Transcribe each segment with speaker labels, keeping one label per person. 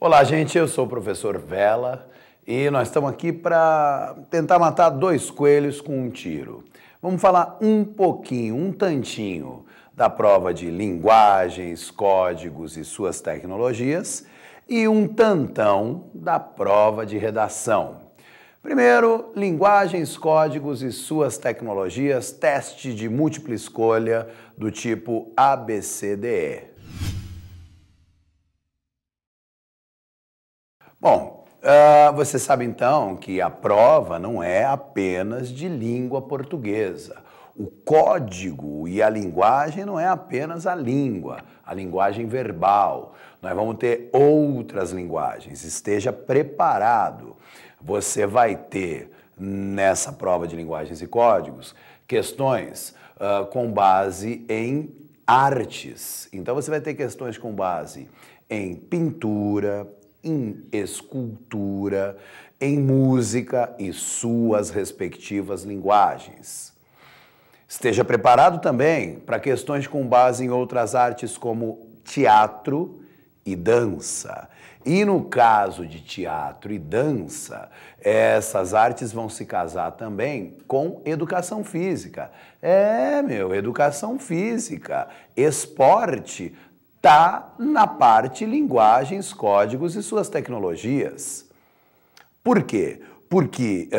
Speaker 1: Olá, gente, eu sou o professor Vela e nós estamos aqui para tentar matar dois coelhos com um tiro. Vamos falar um pouquinho, um tantinho da prova de linguagens, códigos e suas tecnologias e um tantão da prova de redação. Primeiro, linguagens, códigos e suas tecnologias, teste de múltipla escolha do tipo ABCDE. Bom, você sabe então que a prova não é apenas de língua portuguesa. O código e a linguagem não é apenas a linguagem verbal. Nós vamos ter outras linguagens. Esteja preparado. Você vai ter nessa prova de linguagens e códigos questões com base em artes. Então você vai ter questões com base em pintura, em escultura, em música e suas respectivas linguagens. Esteja preparado também para questões com base em outras artes como teatro e dança. E no caso de teatro e dança, essas artes vão se casar também com educação física. Educação física, esporte, está na parte linguagens, códigos e suas tecnologias. Por quê? Porque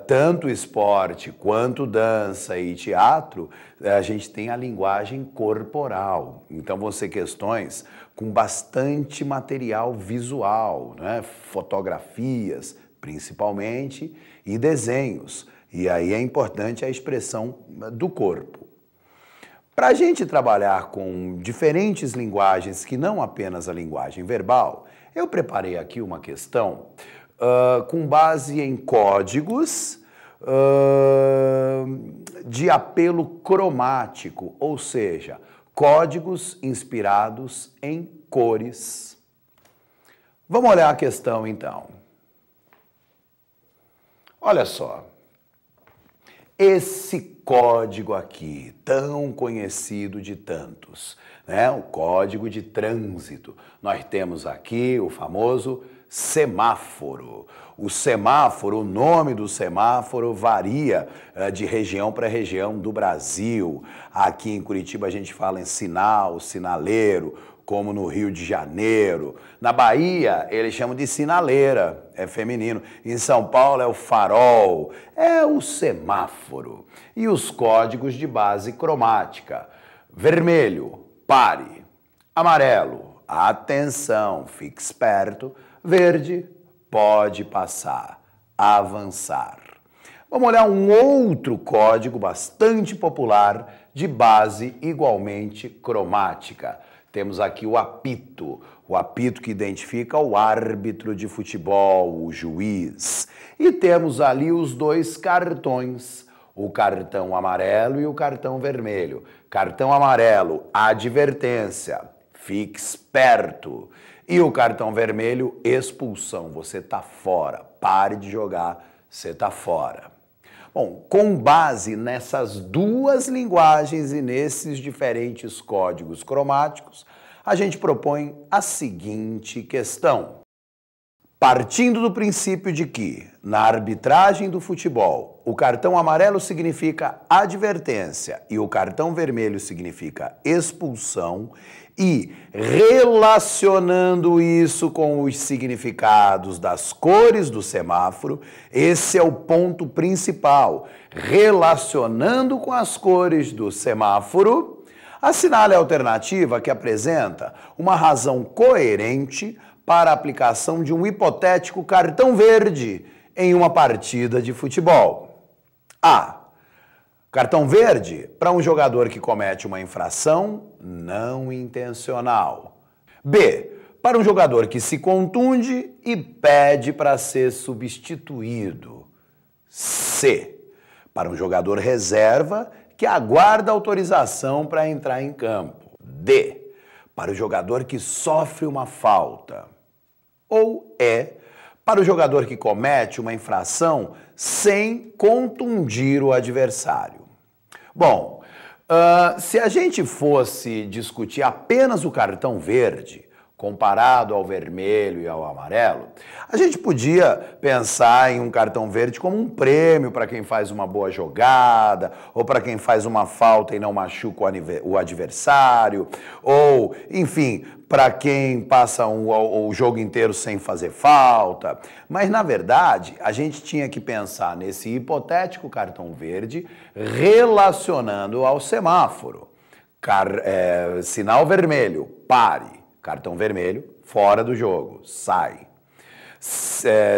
Speaker 1: tanto esporte quanto dança e teatro, a gente tem a linguagem corporal. Então vão ser questões com bastante material visual, né? Fotografias, principalmente, e desenhos. E aí é importante a expressão do corpo. Para a gente trabalhar com diferentes linguagens, que não apenas a linguagem verbal, eu preparei aqui uma questão com base em códigos de apelo cromático, ou seja, códigos inspirados em cores. Vamos olhar a questão então. Olha só. Esse código aqui, tão conhecido de tantos, né? O código de trânsito. Nós temos aqui o famoso semáforo. O semáforo, o nome do semáforo varia de região para região do Brasil. Aqui em Curitiba a gente fala em sinal, sinaleiro, como no Rio de Janeiro. Na Bahia, eles chamam de sinaleira, é feminino. Em São Paulo é o farol, é o semáforo. E os códigos de base cromática. Vermelho, pare. Amarelo, atenção, fique esperto. Verde, pode passar, avançar. Vamos olhar um outro código bastante popular de base igualmente cromática. Temos aqui o apito que identifica o árbitro de futebol, o juiz. E temos ali os dois cartões, o cartão amarelo e o cartão vermelho. Cartão amarelo, advertência, fique esperto. E o cartão vermelho, expulsão, você está fora, pare de jogar, você está fora. Bom, com base nessas duas linguagens e nesses diferentes códigos cromáticos, a gente propõe a seguinte questão. Partindo do princípio de que, na arbitragem do futebol, o cartão amarelo significa advertência e o cartão vermelho significa expulsão, e relacionando isso com os significados das cores do semáforo, esse é o ponto principal. Relacionando com as cores do semáforo, assinale a alternativa que apresenta uma razão coerente para a aplicação de um hipotético cartão verde em uma partida de futebol. A. Cartão verde para um jogador que comete uma infração não intencional. B. Para um jogador que se contunde e pede para ser substituído. C. Para um jogador reserva que aguarda autorização para entrar em campo. D. Para o jogador que sofre uma falta. Ou E. Para o jogador que comete uma infração sem contundir o adversário. Bom, se a gente fosse discutir apenas o cartão verde, comparado ao vermelho e ao amarelo, a gente podia pensar em um cartão verde como um prêmio para quem faz uma boa jogada, ou para quem faz uma falta e não machuca o adversário, ou, enfim, para quem passa o jogo inteiro sem fazer falta. Mas, na verdade, a gente tinha que pensar nesse hipotético cartão verde relacionando ao semáforo. Sinal vermelho, pare. Cartão vermelho, fora do jogo, sai.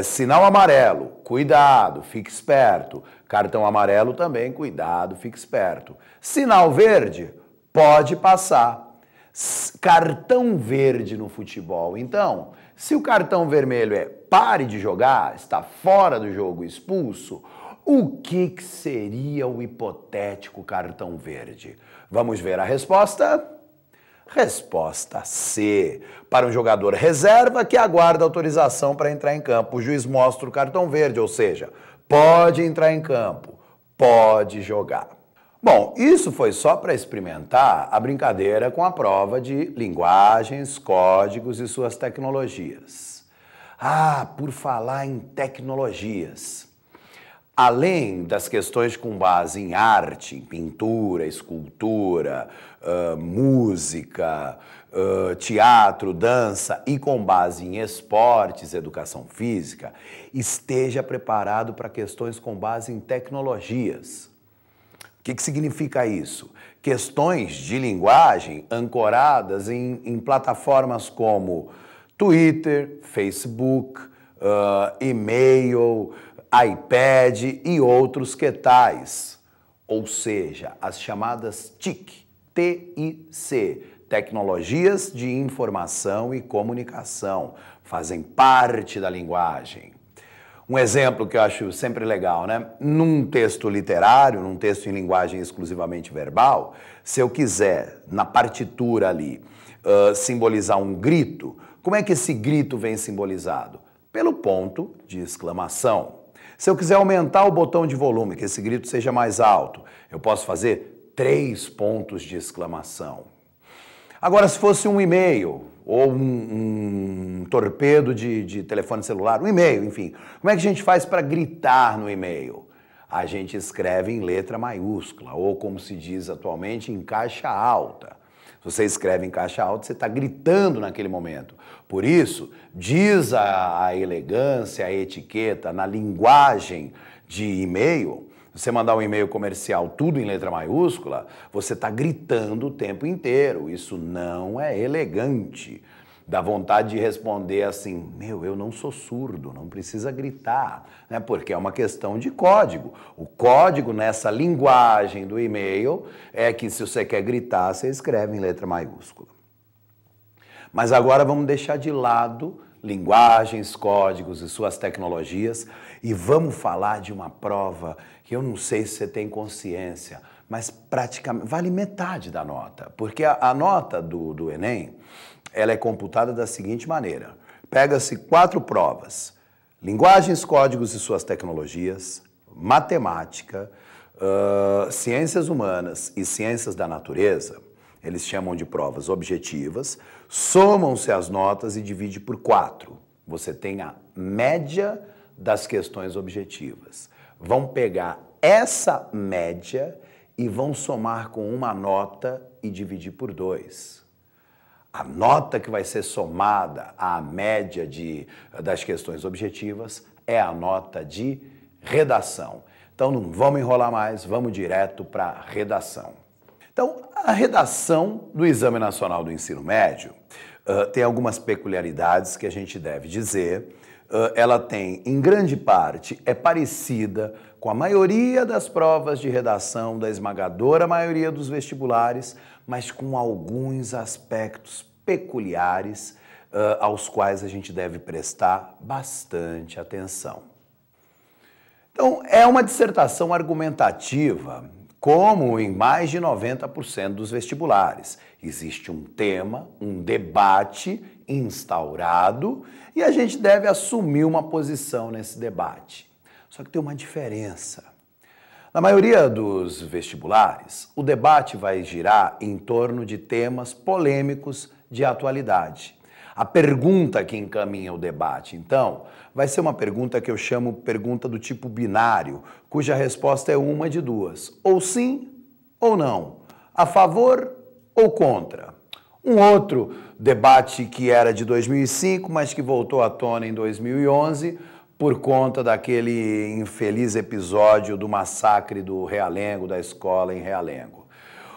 Speaker 1: Sinal amarelo, cuidado, fique esperto. Cartão amarelo também, cuidado, fique esperto. Sinal verde, pode passar. Cartão verde no futebol. Então, se o cartão vermelho é pare de jogar, está fora do jogo, expulso, o que seria o hipotético cartão verde? Vamos ver a resposta? Resposta C. Para um jogador reserva que aguarda autorização para entrar em campo, o juiz mostra o cartão verde, ou seja, pode entrar em campo, pode jogar. Bom, isso foi só para experimentar a brincadeira com a prova de linguagens, códigos e suas tecnologias. Ah, por falar em tecnologias. Além das questões com base em arte, em pintura, escultura, música, teatro, dança e com base em esportes, educação física, esteja preparado para questões com base em tecnologias. O que significa isso? Questões de linguagem ancoradas em plataformas como Twitter, Facebook, e-mail, iPad e outros que tais, ou seja, as chamadas TIC, T-I-C, Tecnologias de Informação e Comunicação, fazem parte da linguagem. Um exemplo que eu acho sempre legal, né? Num texto literário, num texto em linguagem exclusivamente verbal, se eu quiser, na partitura ali, simbolizar um grito, como é que esse grito vem simbolizado? Pelo ponto de exclamação. Se eu quiser aumentar o botão de volume, que esse grito seja mais alto, eu posso fazer 3 pontos de exclamação. Agora, se fosse um e-mail ou um torpedo de telefone celular, um e-mail, enfim, como é que a gente faz para gritar no e-mail? A gente escreve em letra maiúscula, ou como se diz atualmente, em caixa alta. Se você escreve em caixa alta, você está gritando naquele momento. Por isso, diz a elegância, a etiqueta, na linguagem de e-mail, você mandar um e-mail comercial tudo em letra maiúscula, você está gritando o tempo inteiro. Isso não é elegante. Dá vontade de responder assim, eu não sou surdo, não precisa gritar, né? Porque é uma questão de código. O código nessa linguagem do e-mail é que se você quer gritar, você escreve em letra maiúscula. Mas agora vamos deixar de lado linguagens, códigos e suas tecnologias e vamos falar de uma prova que eu não sei se você tem consciência, mas praticamente vale metade da nota, porque a nota do Enem, ela é computada da seguinte maneira: pega-se 4 provas, linguagens, códigos e suas tecnologias, matemática, ciências humanas e ciências da natureza, eles chamam de provas objetivas, somam-se as notas e divide por 4. Você tem a média das questões objetivas. Vão pegar essa média e vão somar com uma nota e dividir por 2. A nota que vai ser somada à média das questões objetivas é a nota de redação. Então não vamos enrolar mais, vamos direto para a redação. Então, a redação do Exame Nacional do Ensino Médio tem algumas peculiaridades que a gente deve dizer. Ela tem, em grande parte, é parecida com a maioria das provas de redação da esmagadora maioria dos vestibulares, mas com alguns aspectos peculiares aos quais a gente deve prestar bastante atenção. Então, é uma dissertação argumentativa, como em mais de 90% dos vestibulares. Existe um tema, um debate instaurado e a gente deve assumir uma posição nesse debate. Só que tem uma diferença. Na maioria dos vestibulares, o debate vai girar em torno de temas polêmicos de atualidade. A pergunta que encaminha o debate, então, vai ser uma pergunta que eu chamo pergunta do tipo binário, cuja resposta é uma de duas, ou sim ou não, a favor ou contra. Um outro debate que era de 2005, mas que voltou à tona em 2011, por conta daquele infeliz episódio do massacre do Realengo, da escola em Realengo.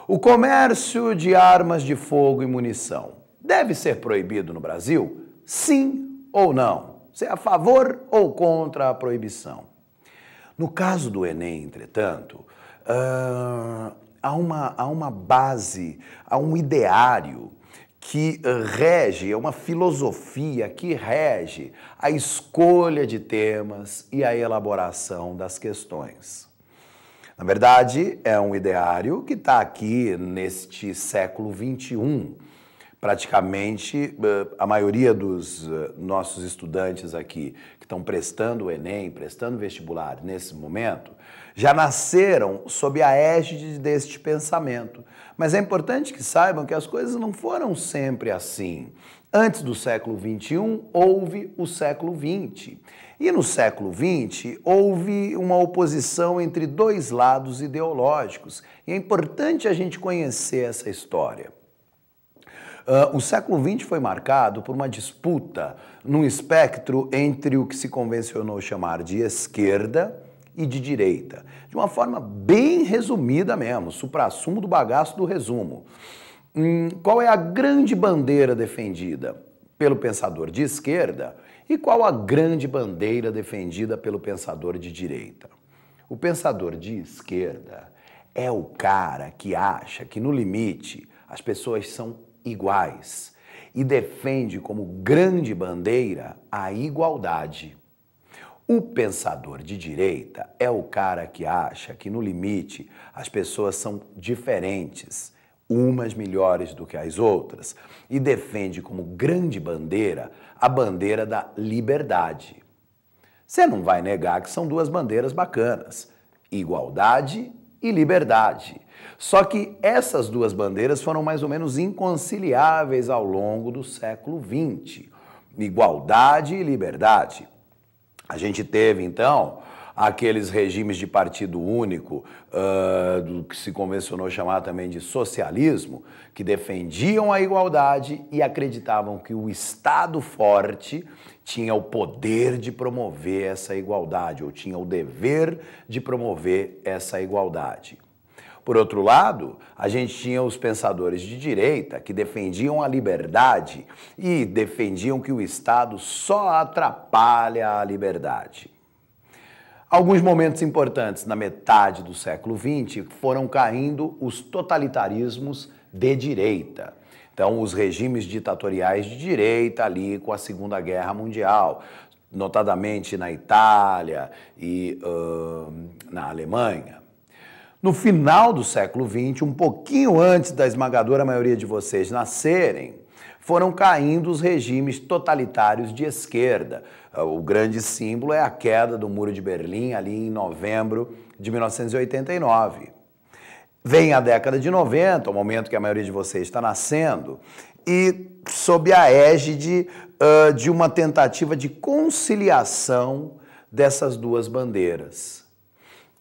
Speaker 1: O comércio de armas de fogo e munição deve ser proibido no Brasil? Sim ou não? Você é a favor ou contra a proibição? No caso do Enem, entretanto, há uma base, há um ideário que rege, é uma filosofia que rege a escolha de temas e a elaboração das questões. Na verdade, é um ideário que está aqui neste século XXI. Praticamente, a maioria dos nossos estudantes aqui que estão prestando o Enem, prestando vestibular nesse momento, já nasceram sob a égide deste pensamento. Mas é importante que saibam que as coisas não foram sempre assim. Antes do século XXI, houve o século XX. E no século XX, houve uma oposição entre dois lados ideológicos. E é importante a gente conhecer essa história. O século XX foi marcado por uma disputa num espectro entre o que se convencionou chamar de esquerda e de direita. De uma forma bem resumida mesmo, suprassumo do bagaço do resumo. Qual é a grande bandeira defendida pelo pensador de esquerda e qual a grande bandeira defendida pelo pensador de direita? O pensador de esquerda é o cara que acha que, no limite, as pessoas são iguais e defende como grande bandeira a igualdade. O pensador de direita é o cara que acha que, no limite, as pessoas são diferentes, umas melhores do que as outras, e defende como grande bandeira a bandeira da liberdade. Você não vai negar que são duas bandeiras bacanas, igualdade e liberdade. Só que essas duas bandeiras foram mais ou menos inconciliáveis ao longo do século XX. Igualdade e liberdade. A gente teve, então, aqueles regimes de partido único, do que se convencionou chamar também de socialismo, que defendiam a igualdade e acreditavam que o Estado forte tinha o poder de promover essa igualdade, ou tinha o dever de promover essa igualdade. Por outro lado, a gente tinha os pensadores de direita que defendiam a liberdade e defendiam que o Estado só atrapalha a liberdade. Alguns momentos importantes na metade do século XX foram caindo os totalitarismos de direita. Então, os regimes ditatoriais de direita ali com a Segunda Guerra Mundial, notadamente na Itália e na Alemanha. No final do século XX, um pouquinho antes da esmagadora maioria de vocês nascerem, foram caindo os regimes totalitários de esquerda. O grande símbolo é a queda do Muro de Berlim, ali em novembro de 1989. Vem a década de 90, o momento que a maioria de vocês está nascendo, e sob a égide de uma tentativa de conciliação dessas duas bandeiras.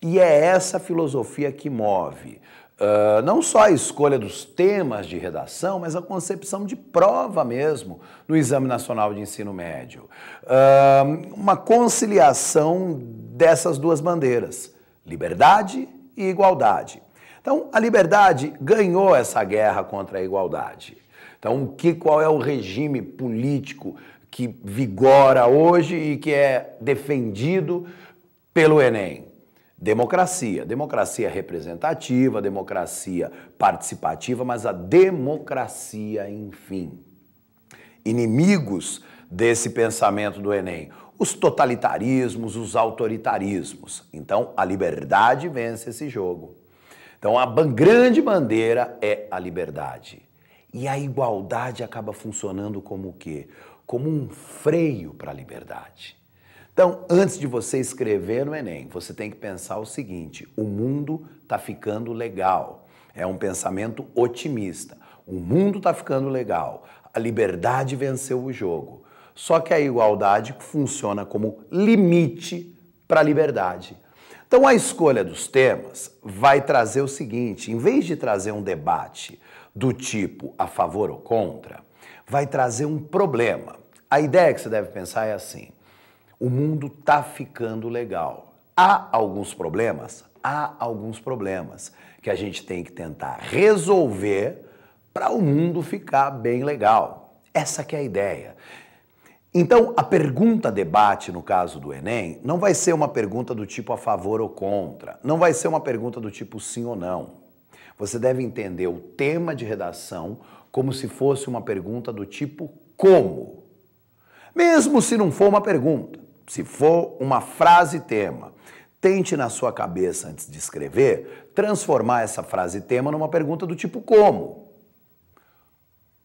Speaker 1: E é essa filosofia que move não só a escolha dos temas de redação, mas a concepção de prova mesmo no Exame Nacional de Ensino Médio. Uma conciliação dessas duas bandeiras, liberdade e igualdade. Então, a liberdade ganhou essa guerra contra a igualdade. Então, qual é o regime político que vigora hoje e que é defendido pelo Enem? Democracia. Democracia representativa, democracia participativa, mas a democracia, enfim. Inimigos desse pensamento do Enem, os totalitarismos, os autoritarismos. Então, a liberdade vence esse jogo. Então, a grande bandeira é a liberdade. E a igualdade acaba funcionando como o quê? Como um freio para a liberdade. Então, antes de você escrever no Enem, você tem que pensar o seguinte: o mundo está ficando legal. É um pensamento otimista. O mundo está ficando legal. A liberdade venceu o jogo. Só que a igualdade funciona como limite para a liberdade. Então a escolha dos temas vai trazer o seguinte, em vez de trazer um debate do tipo a favor ou contra, vai trazer um problema. A ideia que você deve pensar é assim, o mundo está ficando legal. Há alguns problemas que a gente tem que tentar resolver para o mundo ficar bem legal. Essa que é a ideia. Então, a pergunta debate, no caso do Enem, não vai ser uma pergunta do tipo a favor ou contra, não vai ser uma pergunta do tipo sim ou não. Você deve entender o tema de redação como se fosse uma pergunta do tipo como. Mesmo se não for uma pergunta, se for uma frase-tema, tente na sua cabeça, antes de escrever, transformar essa frase-tema numa pergunta do tipo como.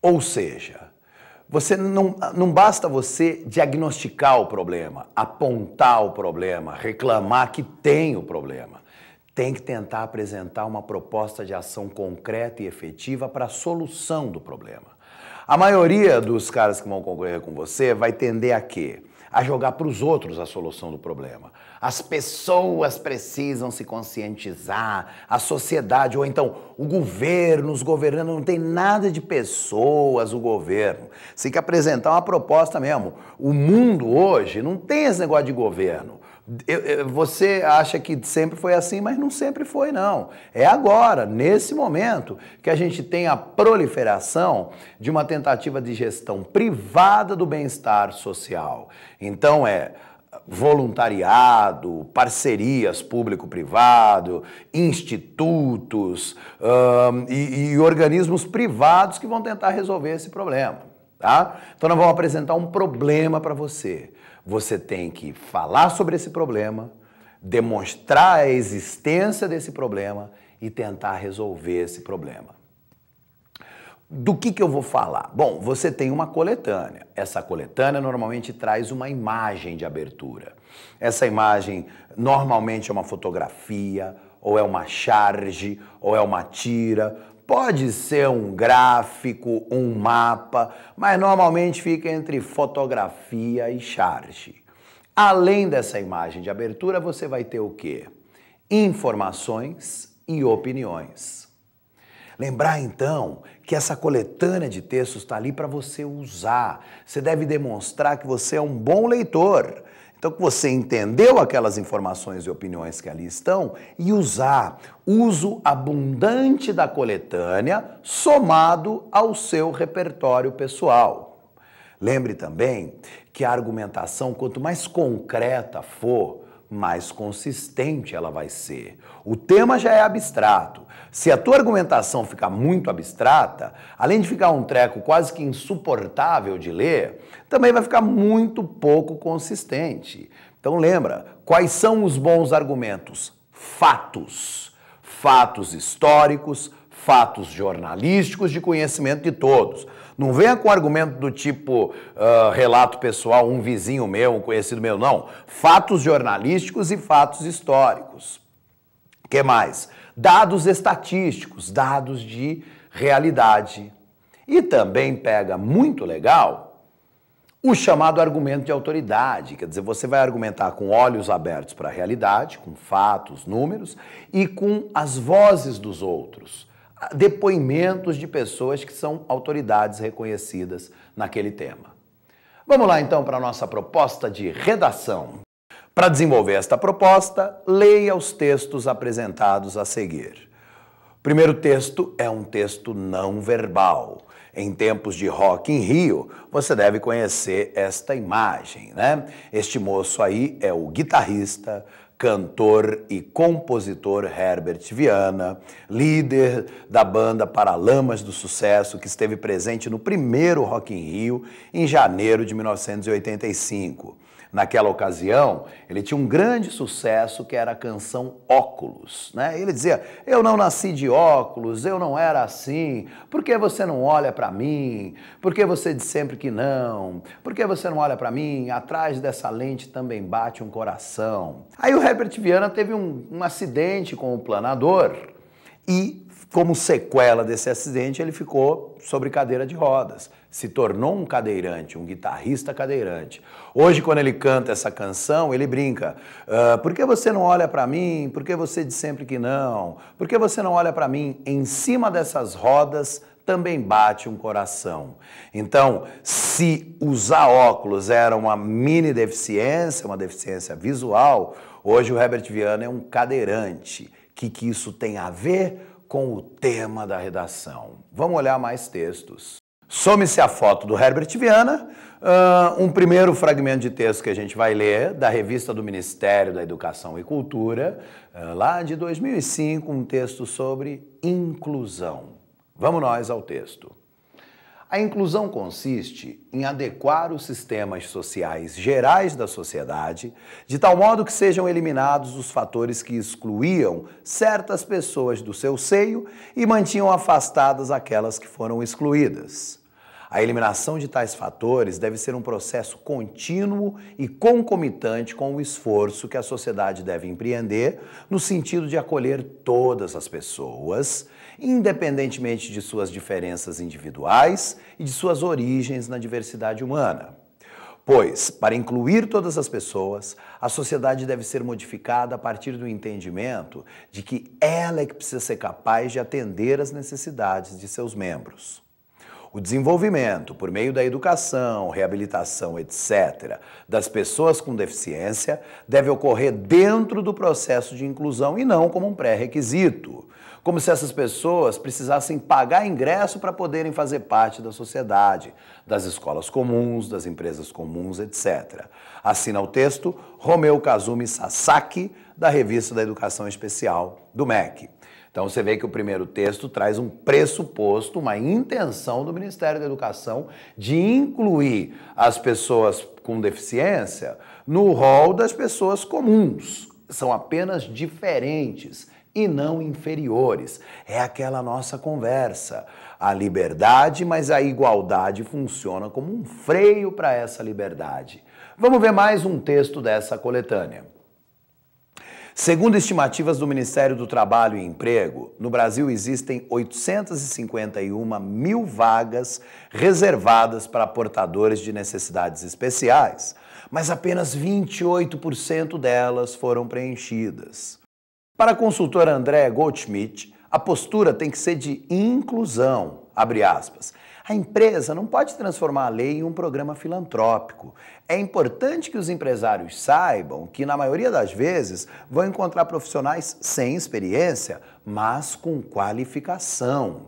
Speaker 1: Ou seja, não basta você diagnosticar o problema, apontar o problema, reclamar que tem o problema. Tem que tentar apresentar uma proposta de ação concreta e efetiva para a solução do problema. A maioria dos caras que vão concorrer com você vai tender a quê? A jogar para os outros a solução do problema. As pessoas precisam se conscientizar, a sociedade, ou então o governo, os governantes, não tem nada de pessoas, o governo. Você tem que apresentar uma proposta mesmo. O mundo hoje não tem esse negócio de governo. Você acha que sempre foi assim, mas não sempre foi, não. É agora, nesse momento, que a gente tem a proliferação de uma tentativa de gestão privada do bem-estar social. Então voluntariado, parcerias público-privado, institutos e organismos privados que vão tentar resolver esse problema, tá? Então nós vamos apresentar um problema para você. Você tem que falar sobre esse problema, demonstrar a existência desse problema e tentar resolver esse problema. Do que eu vou falar? Bom, você tem uma coletânea. Essa coletânea normalmente traz uma imagem de abertura. Essa imagem normalmente é uma fotografia, ou é uma charge, ou é uma tira. Pode ser um gráfico, um mapa, mas normalmente fica entre fotografia e charge. Além dessa imagem de abertura, você vai ter o quê? Informações e opiniões. Lembrar, então, que essa coletânea de textos está ali para você usar. Você deve demonstrar que você é um bom leitor. Então, que você entendeu aquelas informações e opiniões que ali estão e usar. Uso abundante da coletânea somado ao seu repertório pessoal. Lembre também que a argumentação, quanto mais concreta for, mais consistente ela vai ser. O tema já é abstrato. Se a tua argumentação ficar muito abstrata, além de ficar um treco quase que insuportável de ler, também vai ficar muito pouco consistente. Então lembra, quais são os bons argumentos? Fatos. Fatos históricos, fatos jornalísticos de conhecimento de todos. Não venha com argumento do tipo relato pessoal, um vizinho meu, um conhecido meu, não. Fatos jornalísticos e fatos históricos. O que mais? Dados estatísticos, dados de realidade. E também pega muito legal o chamado argumento de autoridade. Quer dizer, você vai argumentar com olhos abertos para a realidade, com fatos, números, e com as vozes dos outros. Depoimentos de pessoas que são autoridades reconhecidas naquele tema. Vamos lá então para a nossa proposta de redação. Para desenvolver esta proposta, leia os textos apresentados a seguir. O primeiro texto é um texto não verbal. Em tempos de Rock in Rio, você deve conhecer esta imagem, né? Este moço aí é o guitarrista, cantor e compositor Herbert Viana, líder da banda Paralamas do Sucesso, que esteve presente no primeiro Rock in Rio em janeiro de 1985. Naquela ocasião, ele tinha um grande sucesso que era a canção Óculos, né? Ele dizia, eu não nasci de óculos, eu não era assim, por que você não olha pra mim? Por que você diz sempre que não? Por que você não olha pra mim? Atrás dessa lente também bate um coração. Aí o Herbert Viana teve um acidente com o planador e como sequela desse acidente, ele ficou sobre cadeira de rodas. Se tornou um cadeirante, um guitarrista cadeirante. Hoje, quando ele canta essa canção, ele brinca. Por que você não olha para mim? Por que você diz sempre que não? Por que você não olha para mim? Em cima dessas rodas também bate um coração. Então, se usar óculos era uma mini deficiência, uma deficiência visual, hoje o Herbert Viana é um cadeirante. O que isso tem a ver com o tema da redação? Vamos olhar mais textos. Some-se a foto do Herbert Viana, um primeiro fragmento de texto que a gente vai ler, da revista do Ministério da Educação e Cultura, lá de 2005, um texto sobre inclusão. Vamos nós ao texto. A inclusão consiste em adequar os sistemas sociais gerais da sociedade de tal modo que sejam eliminados os fatores que excluíam certas pessoas do seu seio e mantinham afastadas aquelas que foram excluídas. A eliminação de tais fatores deve ser um processo contínuo e concomitante com o esforço que a sociedade deve empreender no sentido de acolher todas as pessoas, independentemente de suas diferenças individuais e de suas origens na diversidade humana. Pois, para incluir todas as pessoas, a sociedade deve ser modificada a partir do entendimento de que ela é que precisa ser capaz de atender às necessidades de seus membros. O desenvolvimento, por meio da educação, reabilitação, etc., das pessoas com deficiência, deve ocorrer dentro do processo de inclusão e não como um pré-requisito. Como se essas pessoas precisassem pagar ingresso para poderem fazer parte da sociedade, das escolas comuns, das empresas comuns, etc. Assina o texto Romeu Kazumi Sasaki, da Revista da Educação Especial, do MEC. Então você vê que o primeiro texto traz um pressuposto, uma intenção do Ministério da Educação de incluir as pessoas com deficiência no rol das pessoas comuns. São apenas diferentes e não inferiores. É aquela nossa conversa. A liberdade, mas a igualdade funciona como um freio para essa liberdade. Vamos ver mais um texto dessa coletânea. Segundo estimativas do Ministério do Trabalho e Emprego, no Brasil existem 851 mil vagas reservadas para portadores de necessidades especiais, mas apenas 28% delas foram preenchidas. Para a consultora Andréa Goldschmidt, a postura tem que ser de inclusão, abre aspas. A empresa não pode transformar a lei em um programa filantrópico. É importante que os empresários saibam que, na maioria das vezes, vão encontrar profissionais sem experiência, mas com qualificação.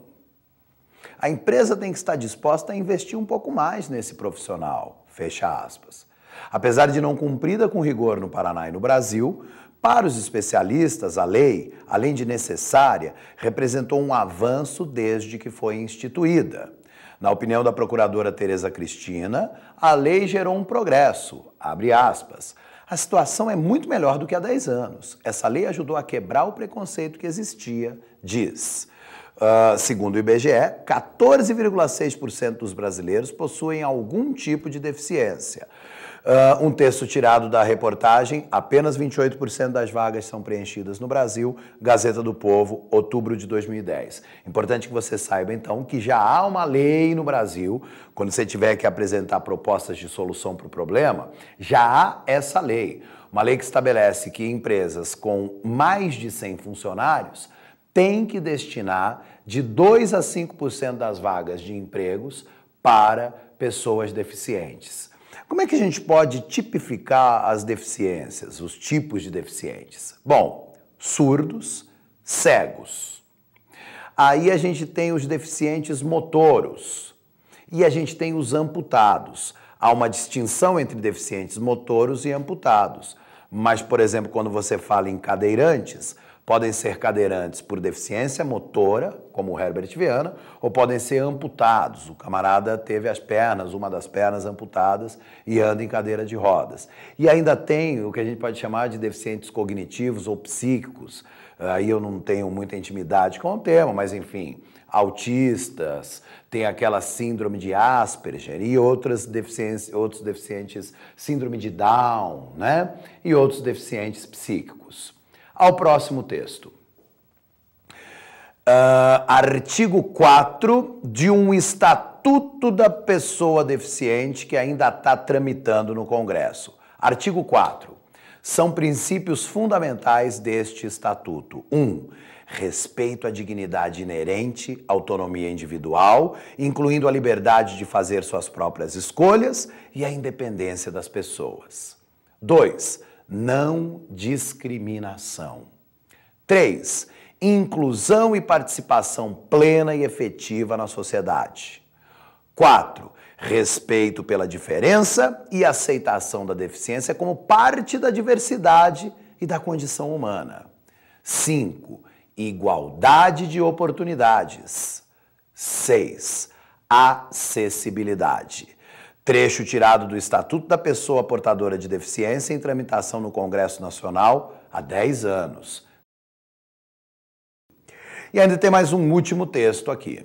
Speaker 1: A empresa tem que estar disposta a investir um pouco mais nesse profissional, fecha aspas. Apesar de não cumprida com rigor no Paraná e no Brasil, para os especialistas, a lei, além de necessária, representou um avanço desde que foi instituída. Na opinião da procuradora Tereza Cristina, a lei gerou um progresso, abre aspas. A situação é muito melhor do que há 10 anos. Essa lei ajudou a quebrar o preconceito que existia, diz. Segundo o IBGE, 14,6% dos brasileiros possuem algum tipo de deficiência. Um texto tirado da reportagem, apenas 28% das vagas são preenchidas no Brasil, Gazeta do Povo, outubro de 2010. Importante que você saiba, então, que já há uma lei no Brasil, quando você tiver que apresentar propostas de solução para o problema, já há essa lei. Uma lei que estabelece que empresas com mais de 100 funcionários têm que destinar de 2 a 5% das vagas de empregos para pessoas deficientes. Como é que a gente pode tipificar as deficiências, os tipos de deficientes? Bom, surdos, cegos. Aí a gente tem os deficientes motoros e a gente tem os amputados. Há uma distinção entre deficientes motoros e amputados. Mas, por exemplo, quando você fala em cadeirantes, podem ser cadeirantes por deficiência motora, como o Herbert Viana, ou podem ser amputados. O camarada teve as pernas, uma das pernas amputadas e anda em cadeira de rodas. E ainda tem o que a gente pode chamar de deficientes cognitivos ou psíquicos. Aí eu não tenho muita intimidade com o termo, mas enfim, autistas, tem aquela síndrome de Asperger e outros deficientes, síndrome de Down, né? E outros deficientes psíquicos. Ao próximo texto. Artigo 4 de um Estatuto da Pessoa Deficiente que ainda está tramitando no Congresso. Artigo 4. São princípios fundamentais deste Estatuto. 1. Respeito à dignidade inerente, autonomia individual, incluindo a liberdade de fazer suas próprias escolhas e a independência das pessoas. 2. Não discriminação. 3. Inclusão e participação plena e efetiva na sociedade. 4. Respeito pela diferença e aceitação da deficiência como parte da diversidade e da condição humana. 5. Igualdade de oportunidades. 6. Acessibilidade. Trecho tirado do Estatuto da Pessoa Portadora de Deficiência em tramitação no Congresso Nacional há 10 anos. E ainda tem mais um último texto aqui.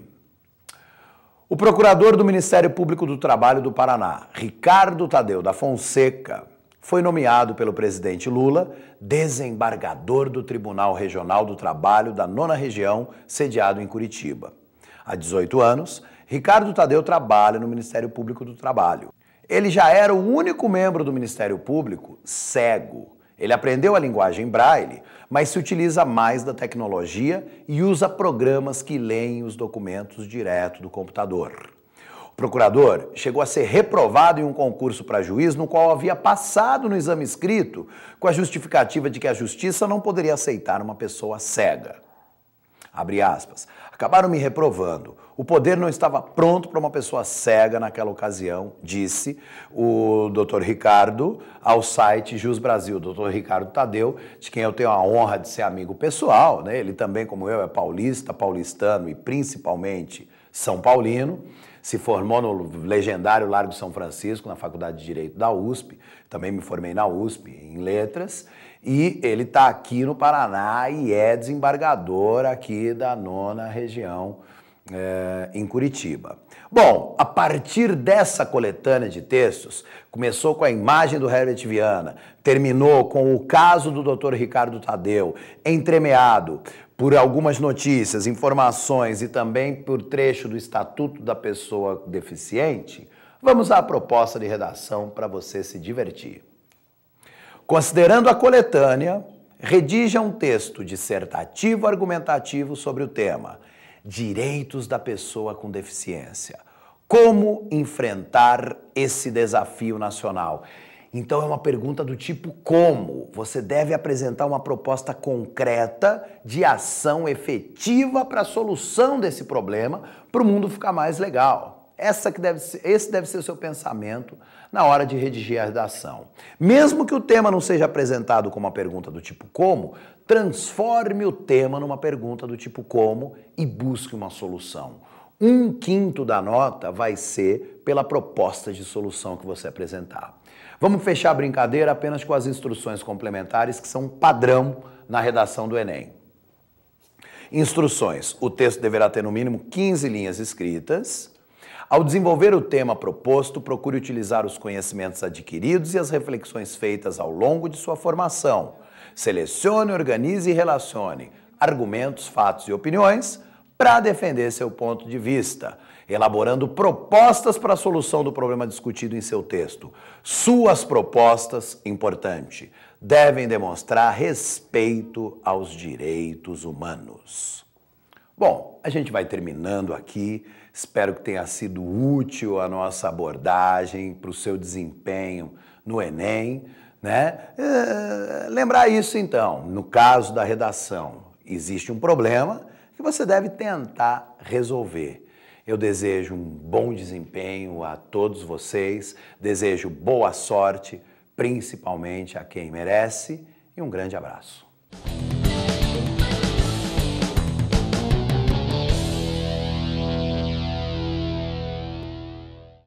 Speaker 1: O procurador do Ministério Público do Trabalho do Paraná, Ricardo Tadeu da Fonseca, foi nomeado pelo presidente Lula desembargador do Tribunal Regional do Trabalho da 9ª Região, sediado em Curitiba. Há 18 anos, Ricardo Tadeu trabalha no Ministério Público do Trabalho. Ele já era o único membro do Ministério Público cego. Ele aprendeu a linguagem Braille, mas se utiliza mais da tecnologia e usa programas que leem os documentos direto do computador. O procurador chegou a ser reprovado em um concurso para juiz no qual havia passado no exame escrito com a justificativa de que a justiça não poderia aceitar uma pessoa cega. Abre aspas. Acabaram me reprovando. O poder não estava pronto para uma pessoa cega naquela ocasião, disse o Dr. Ricardo ao site Jus Brasil. Dr. Ricardo Tadeu, de quem eu tenho a honra de ser amigo pessoal, né? Ele também, como eu, é paulista, paulistano e principalmente São Paulino. Se formou no legendário Largo São Francisco, na Faculdade de Direito da USP. Também me formei na USP, em Letras. E ele está aqui no Paraná e é desembargador aqui da 9ª Região, em Curitiba. Bom, a partir dessa coletânea de textos, começou com a imagem do Herbert Viana, terminou com o caso do Dr. Ricardo Tadeu, entremeado por algumas notícias, informações e também por trecho do Estatuto da Pessoa Deficiente, vamos à proposta de redação para você se divertir. Considerando a coletânea, redija um texto dissertativo argumentativo sobre o tema Direitos da Pessoa com Deficiência. Como enfrentar esse desafio nacional? Então é uma pergunta do tipo como? Você deve apresentar uma proposta concreta de ação efetiva para a solução desse problema para o mundo ficar mais legal. Esse deve ser o seu pensamento na hora de redigir a redação. Mesmo que o tema não seja apresentado como uma pergunta do tipo como, transforme o tema numa pergunta do tipo como e busque uma solução. 1/5 da nota vai ser pela proposta de solução que você apresentar. Vamos fechar a brincadeira apenas com as instruções complementares que são padrão na redação do Enem. Instruções. O texto deverá ter no mínimo 15 linhas escritas. Ao desenvolver o tema proposto, procure utilizar os conhecimentos adquiridos e as reflexões feitas ao longo de sua formação. Selecione, organize e relacione argumentos, fatos e opiniões para defender seu ponto de vista, elaborando propostas para a solução do problema discutido em seu texto. Suas propostas, importante, devem demonstrar respeito aos direitos humanos. Bom, a gente vai terminando aqui. Espero que tenha sido útil a nossa abordagem para o seu desempenho no Enem, né? Lembrar isso então, no caso da redação, existe um problema que você deve tentar resolver. Eu desejo um bom desempenho a todos vocês, desejo boa sorte, principalmente a quem merece, e um grande abraço.